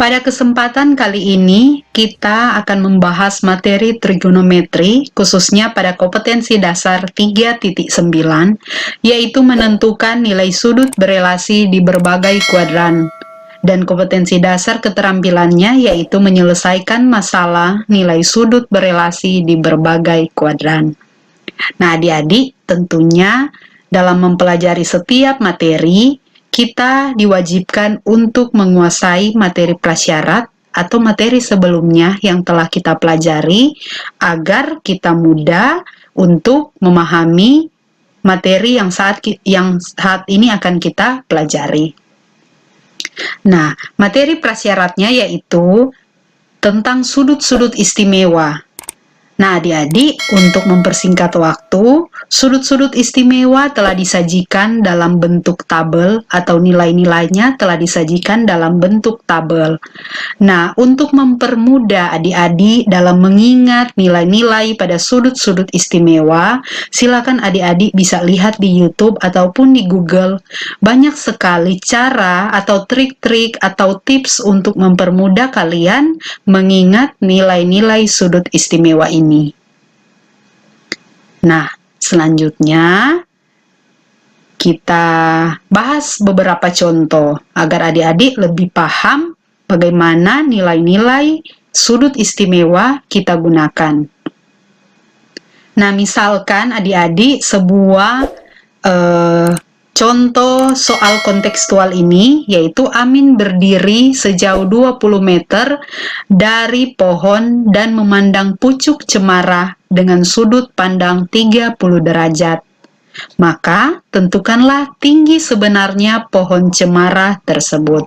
Pada kesempatan kali ini, kita akan membahas materi trigonometri, khususnya pada kompetensi dasar 3.9, yaitu menentukan nilai sudut berelasi di berbagai kuadran. Dan kompetensi dasar keterampilannya yaitu menyelesaikan masalah nilai sudut berelasi di berbagai kuadran. Nah, adik-adik, tentunya dalam mempelajari setiap materi, kita diwajibkan untuk menguasai materi prasyarat atau materi sebelumnya yang telah kita pelajari agar kita mudah untuk memahami materi yang saat ini akan kita pelajari. Nah, materi prasyaratnya yaitu tentang sudut-sudut istimewa. Nah, adik-adik, untuk mempersingkat waktu, sudut-sudut istimewa telah disajikan dalam bentuk tabel atau nilai-nilainya telah disajikan dalam bentuk tabel. Nah, untuk mempermudah adik-adik dalam mengingat nilai-nilai pada sudut-sudut istimewa, silakan adik-adik bisa lihat di YouTube ataupun di Google. Banyak sekali cara atau trik-trik atau tips untuk mempermudah kalian mengingat nilai-nilai sudut istimewa ini. Nah, selanjutnya kita bahas beberapa contoh agar adik-adik lebih paham bagaimana nilai-nilai sudut istimewa kita gunakan. Nah, misalkan adik-adik sebuah contoh soal kontekstual ini, yaitu Amin berdiri sejauh 20 meter dari pohon dan memandang pucuk cemara dengan sudut pandang 30 derajat. Maka, tentukanlah tinggi sebenarnya pohon cemara tersebut.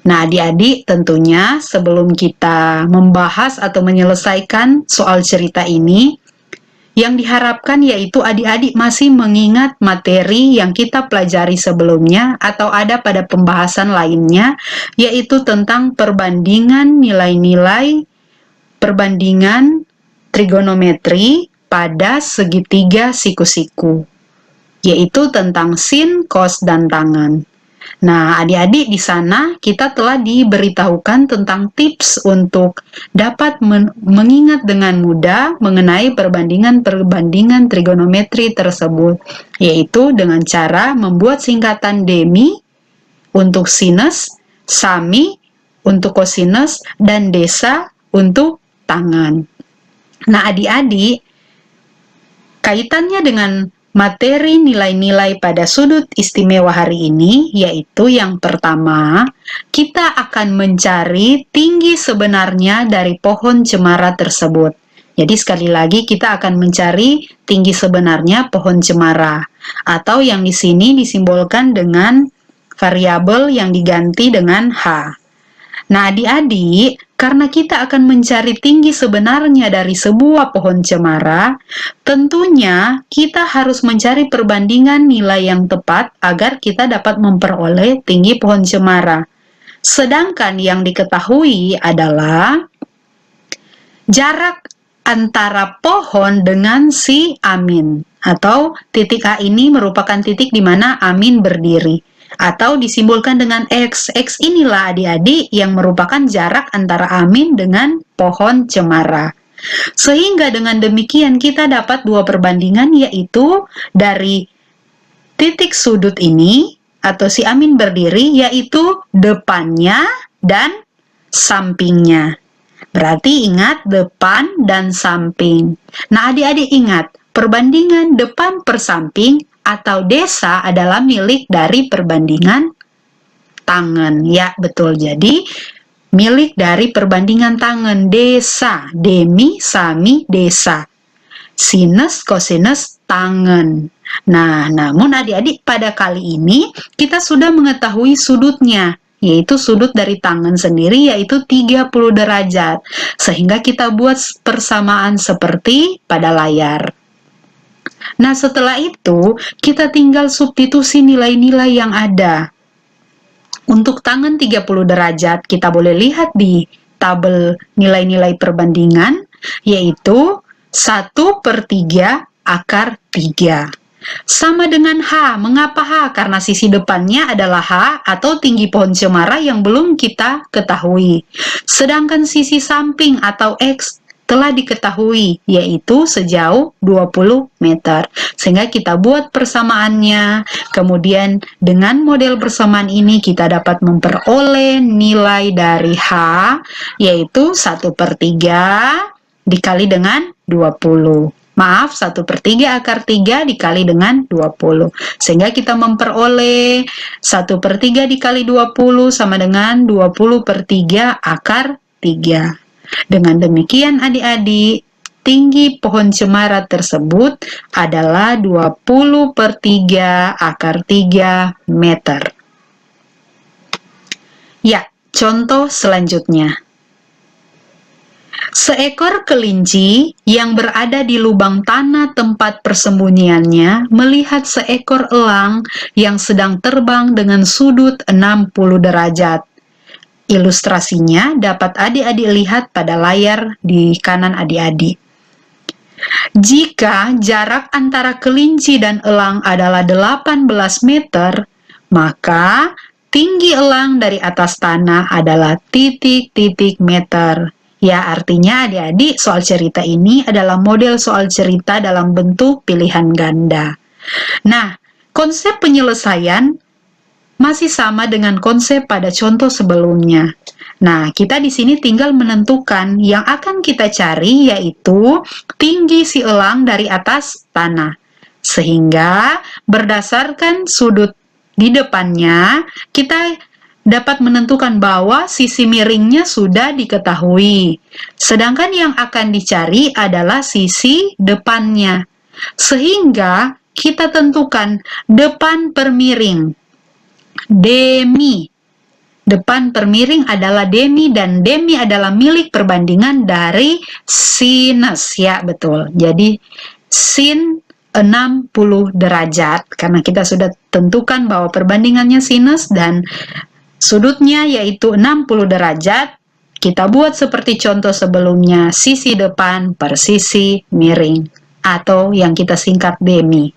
Nah, adik-adik, tentunya sebelum kita membahas atau menyelesaikan soal cerita ini, yang diharapkan yaitu adik-adik masih mengingat materi yang kita pelajari sebelumnya atau ada pada pembahasan lainnya, yaitu tentang perbandingan nilai-nilai perbandingan trigonometri pada segitiga siku-siku, yaitu tentang sin, cos, dan tangen. Nah, adik-adik, di sana kita telah diberitahukan tentang tips untuk dapat mengingat dengan mudah mengenai perbandingan-perbandingan trigonometri tersebut, yaitu dengan cara membuat singkatan demi untuk sinus, sami untuk kosinus, dan desa untuk tangen. Nah, adik-adik, kaitannya dengan materi nilai-nilai pada sudut istimewa hari ini, yaitu yang pertama, kita akan mencari tinggi sebenarnya dari pohon cemara tersebut. Jadi sekali lagi kita akan mencari tinggi sebenarnya pohon cemara, atau yang di sini disimbolkan dengan variabel yang diganti dengan H. Nah, adik-adik, karena kita akan mencari tinggi sebenarnya dari sebuah pohon cemara, tentunya kita harus mencari perbandingan nilai yang tepat agar kita dapat memperoleh tinggi pohon cemara. Sedangkan yang diketahui adalah jarak antara pohon dengan si Amin, atau titik A ini merupakan titik di mana Amin berdiri, atau disimbolkan dengan X. X inilah adik-adik yang merupakan jarak antara Amin dengan pohon cemara. Sehingga dengan demikian kita dapat dua perbandingan, yaitu dari titik sudut ini atau si Amin berdiri, yaitu depannya dan sampingnya. Berarti ingat depan dan samping. Nah, adik-adik ingat, perbandingan depan per samping atau desa adalah milik dari perbandingan tangen. Ya, betul. Jadi, milik dari perbandingan tangen. Desa, demi, sami, desa. Sinus, kosinus, tangen. Nah, namun adik-adik pada kali ini kita sudah mengetahui sudutnya, yaitu sudut dari tangen sendiri yaitu 30 derajat. Sehingga kita buat persamaan seperti pada layar. Nah, setelah itu, kita tinggal substitusi nilai-nilai yang ada. Untuk tangen 30 derajat, kita boleh lihat di tabel nilai-nilai perbandingan, yaitu 1/3 akar 3. Sama dengan H. Mengapa H? Karena sisi depannya adalah H atau tinggi pohon cemara yang belum kita ketahui. Sedangkan sisi samping atau X telah diketahui, yaitu sejauh 20 meter. Sehingga kita buat persamaannya. Kemudian dengan model persamaan ini kita dapat memperoleh nilai dari H, yaitu 1/3 dikali dengan 20. Maaf, 1/3 akar 3 dikali dengan 20. Sehingga kita memperoleh 1/3 dikali 20 sama dengan 20/3 akar 3. Dengan demikian adik-adik, tinggi pohon cemara tersebut adalah 20/3 akar 3 meter. Ya, contoh selanjutnya. Seekor kelinci yang berada di lubang tanah tempat persembunyiannya melihat seekor elang yang sedang terbang dengan sudut 60 derajat. Ilustrasinya dapat adik-adik lihat pada layar di kanan adik-adik. Jika jarak antara kelinci dan elang adalah 18 meter, maka tinggi elang dari atas tanah adalah titik-titik meter. Ya, artinya adik-adik soal cerita ini adalah model soal cerita dalam bentuk pilihan ganda. Nah, konsep penyelesaian masih sama dengan konsep pada contoh sebelumnya. Nah, kita di sini tinggal menentukan yang akan kita cari yaitu tinggi si elang dari atas tanah. Sehingga berdasarkan sudut di depannya, kita dapat menentukan bahwa sisi miringnya sudah diketahui. Sedangkan yang akan dicari adalah sisi depannya. Sehingga kita tentukan depan per miring. Demi. Depan per miring adalah demi dan demi adalah milik perbandingan dari sinus. Ya, betul. Jadi sin 60 derajat karena kita sudah tentukan bahwa perbandingannya sinus dan sudutnya yaitu 60 derajat. Kita buat seperti contoh sebelumnya, sisi depan per sisi miring atau yang kita singkat demi.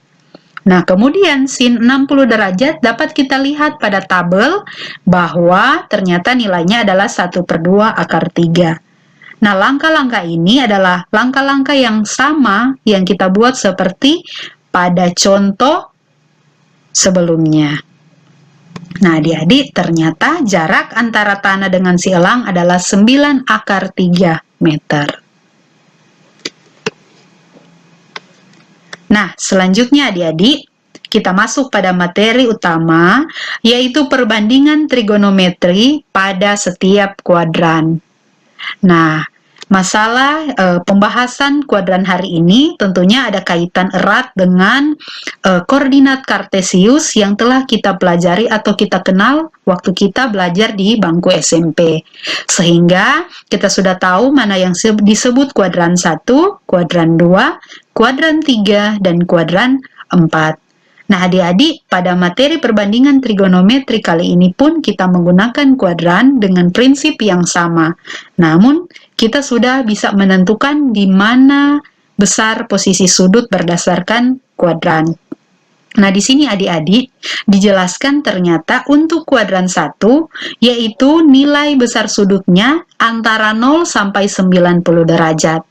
Nah, kemudian sin 60 derajat dapat kita lihat pada tabel bahwa ternyata nilainya adalah 1/2 akar 3. Nah, langkah-langkah ini adalah langkah-langkah yang sama yang kita buat seperti pada contoh sebelumnya. Nah, adik-adik, ternyata jarak antara tanah dengan si elang adalah 9 akar 3 meter. Nah, selanjutnya adik-adik, kita masuk pada materi utama, yaitu perbandingan trigonometri pada setiap kuadran. Nah, masalah pembahasan kuadran hari ini tentunya ada kaitan erat dengan koordinat kartesius yang telah kita pelajari atau kita kenal waktu kita belajar di bangku SMP. Sehingga kita sudah tahu mana yang disebut kuadran 1, kuadran 2, kuadran 3, dan kuadran 4. Nah, adik-adik, pada materi perbandingan trigonometri kali ini pun kita menggunakan kuadran dengan prinsip yang sama. Namun, kita sudah bisa menentukan di mana besar posisi sudut berdasarkan kuadran. Nah, di sini adik-adik dijelaskan ternyata untuk kuadran 1, yaitu nilai besar sudutnya antara 0 sampai 90 derajat.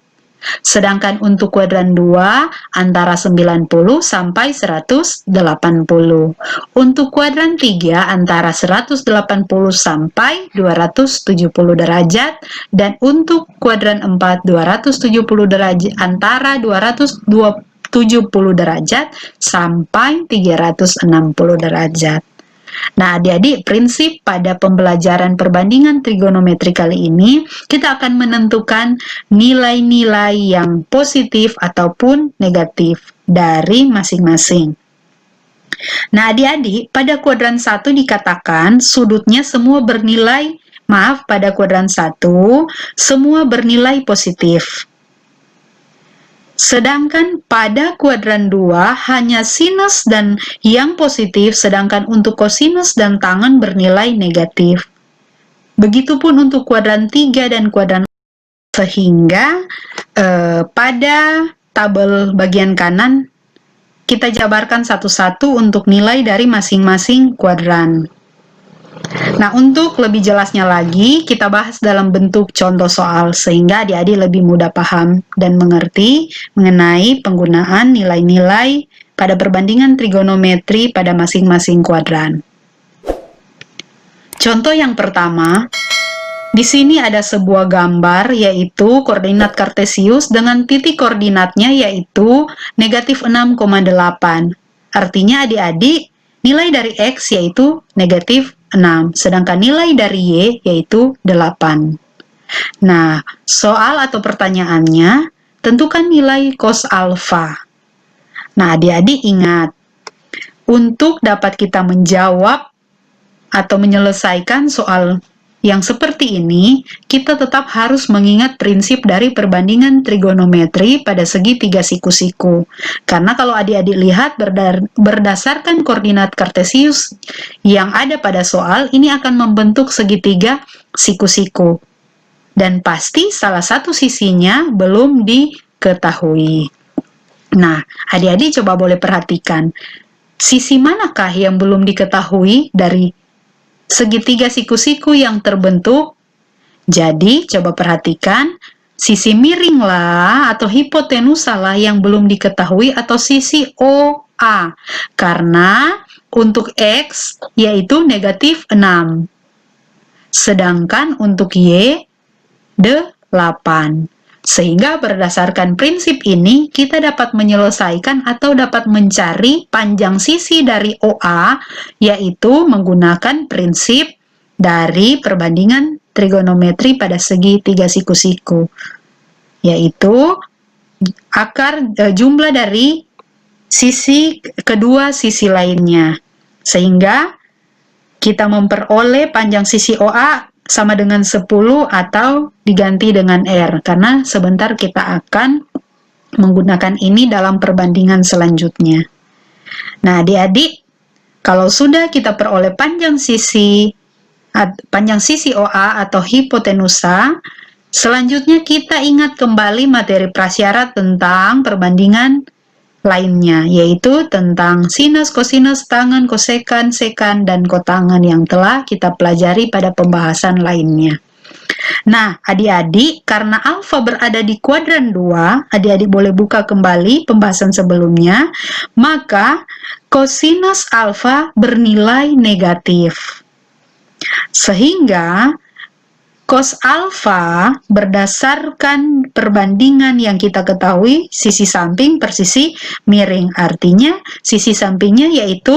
Sedangkan untuk kuadran 2 antara 90 sampai 180. Untuk kuadran 3 antara 180 sampai 270 derajat dan untuk kuadran 4 270 derajat antara 270 derajat sampai 360 derajat. Nah, adik-adik, prinsip pada pembelajaran perbandingan trigonometri kali ini, kita akan menentukan nilai-nilai yang positif ataupun negatif dari masing-masing. Nah, adik-adik, pada kuadran 1 dikatakan sudutnya semua bernilai, pada kuadran 1, semua bernilai positif. Sedangkan pada kuadran 2 hanya sinus dan yang positif, sedangkan untuk kosinus dan tangen bernilai negatif. Begitupun untuk kuadran 3 dan kuadran 4. Sehingga pada tabel bagian kanan kita jabarkan satu-satu untuk nilai dari masing-masing kuadran. Nah, untuk lebih jelasnya lagi, kita bahas dalam bentuk contoh soal, sehingga adik-adik lebih mudah paham dan mengerti mengenai penggunaan nilai-nilai pada perbandingan trigonometri pada masing-masing kuadran. Contoh yang pertama, di sini ada sebuah gambar, yaitu koordinat kartesius dengan titik koordinatnya yaitu negatif 6,8. Artinya adik-adik, nilai dari X yaitu negatif 6, sedangkan nilai dari Y yaitu 8. Nah, soal atau pertanyaannya, tentukan nilai cos alfa. Nah, adik-adik ingat, untuk dapat kita menjawab atau menyelesaikan soal yang seperti ini, kita tetap harus mengingat prinsip dari perbandingan trigonometri pada segi 3 siku-siku. Karena kalau adik-adik lihat berdasarkan koordinat kartesius yang ada pada soal, ini akan membentuk segitiga siku-siku. Dan pasti salah satu sisinya belum diketahui. Nah, adik-adik coba boleh perhatikan, sisi manakah yang belum diketahui dari segitiga siku-siku yang terbentuk? Jadi, coba perhatikan, sisi miring lah atau hipotenusa lah yang belum diketahui atau sisi OA. Karena untuk X yaitu negatif 6. Sedangkan untuk Y 8. Sehingga berdasarkan prinsip ini, kita dapat menyelesaikan atau dapat mencari panjang sisi dari OA, yaitu menggunakan prinsip dari perbandingan trigonometri pada segi 3 siku-siku, yaitu jumlah dari sisi kedua sisi lainnya. Sehingga kita memperoleh panjang sisi OA sama dengan 10 atau diganti dengan R, karena sebentar kita akan menggunakan ini dalam perbandingan selanjutnya. Nah, adik-adik, kalau sudah kita peroleh panjang sisi OA atau hipotenusa, selanjutnya kita ingat kembali materi prasyarat tentang perbandingan lainnya, yaitu tentang sinus, kosinus, tangen, kosekan, sekan, dan kotangen yang telah kita pelajari pada pembahasan lainnya. Nah, adik-adik, karena alfa berada di kuadran 2, adik-adik boleh buka kembali pembahasan sebelumnya, maka kosinus alfa bernilai negatif. Sehingga cos alfa berdasarkan perbandingan yang kita ketahui sisi samping per sisi miring. Artinya sisi sampingnya yaitu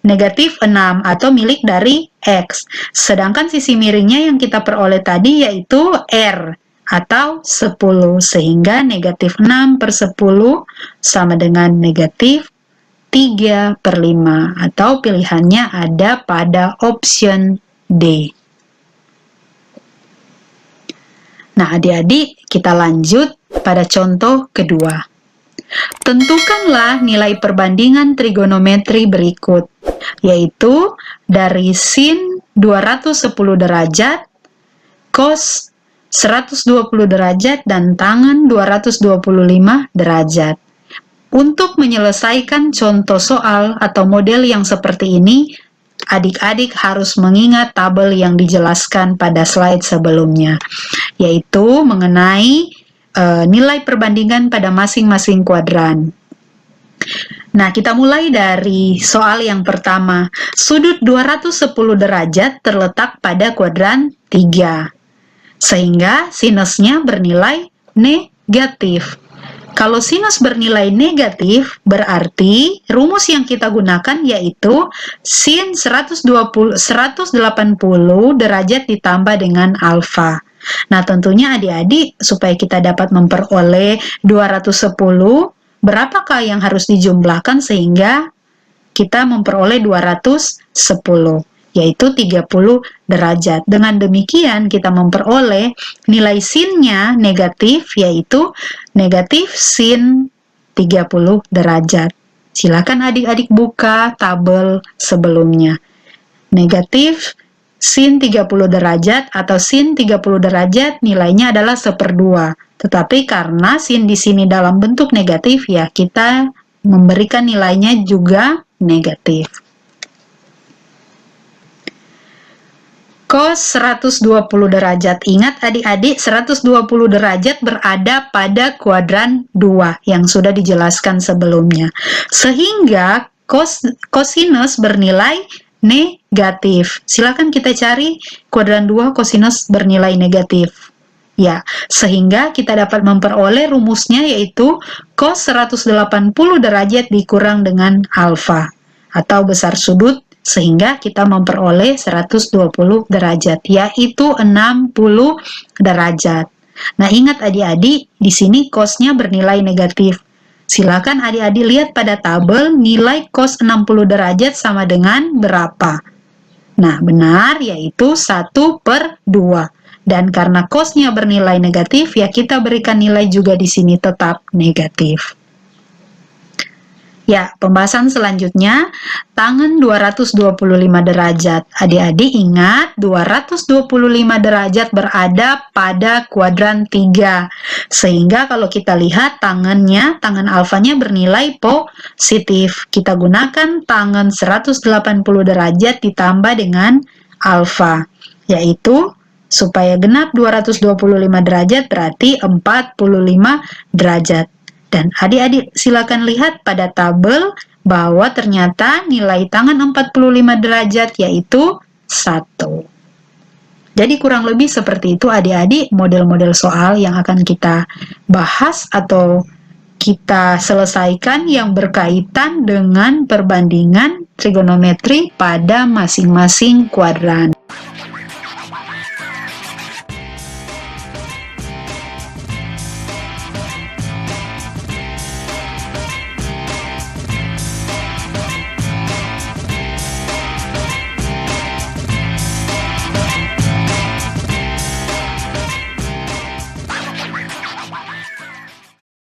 negatif 6 atau milik dari X. Sedangkan sisi miringnya yang kita peroleh tadi yaitu R atau 10. Sehingga negatif 6 per 10 sama dengan negatif 3/5 atau pilihannya ada pada option D. Nah, adik-adik, kita lanjut pada contoh kedua. Tentukanlah nilai perbandingan trigonometri berikut, yaitu dari sin 210 derajat, cos 120 derajat, dan tangen 225 derajat. Untuk menyelesaikan contoh soal atau model yang seperti ini, adik-adik harus mengingat tabel yang dijelaskan pada slide sebelumnya, yaitu mengenai nilai perbandingan pada masing-masing kuadran. Nah, kita mulai dari soal yang pertama. Sudut 210 derajat terletak pada kuadran 3, sehingga sinusnya bernilai negatif. Kalau sinus bernilai negatif, berarti rumus yang kita gunakan yaitu sin 180 derajat ditambah dengan alfa. Nah, tentunya adik-adik, supaya kita dapat memperoleh 210, berapakah yang harus dijumlahkan sehingga kita memperoleh 210? Yaitu 30 derajat. Dengan demikian, kita memperoleh nilai sinnya negatif, yaitu negatif sin 30 derajat. Silakan adik-adik buka tabel sebelumnya. Negatif sin 30 derajat atau sin 30 derajat nilainya adalah 1/2. Tetapi karena sin di sini dalam bentuk negatif, ya kita memberikan nilainya juga negatif. Cos 120 derajat. Ingat adik-adik, 120 derajat berada pada kuadran 2 yang sudah dijelaskan sebelumnya. Sehingga kosinus bernilai negatif. Silakan kita cari kuadran 2 kosinus bernilai negatif. Ya, sehingga kita dapat memperoleh rumusnya, yaitu cos 180 derajat dikurang dengan alfa atau besar sudut, sehingga kita memperoleh 120 derajat, yaitu 60 derajat. Nah, ingat adik-adik, di sini cosnya bernilai negatif. Silakan adik-adik lihat pada tabel, nilai cos 60 derajat sama dengan berapa? Nah, benar, yaitu 1/2. Dan karena cosnya bernilai negatif, ya kita berikan nilai juga di sini tetap negatif. Ya, pembahasan selanjutnya, tangen 225 derajat. Adik-adik ingat, 225 derajat berada pada kuadran 3. Sehingga kalau kita lihat tangan alfanya bernilai positif. Kita gunakan tangen 180 derajat ditambah dengan alfa, yaitu supaya genap 225 derajat berarti 45 derajat. Dan adik-adik silakan lihat pada tabel bahwa ternyata nilai tangen 45 derajat yaitu 1. Jadi kurang lebih seperti itu adik-adik model-model soal yang akan kita bahas atau kita selesaikan yang berkaitan dengan perbandingan trigonometri pada masing-masing kuadran.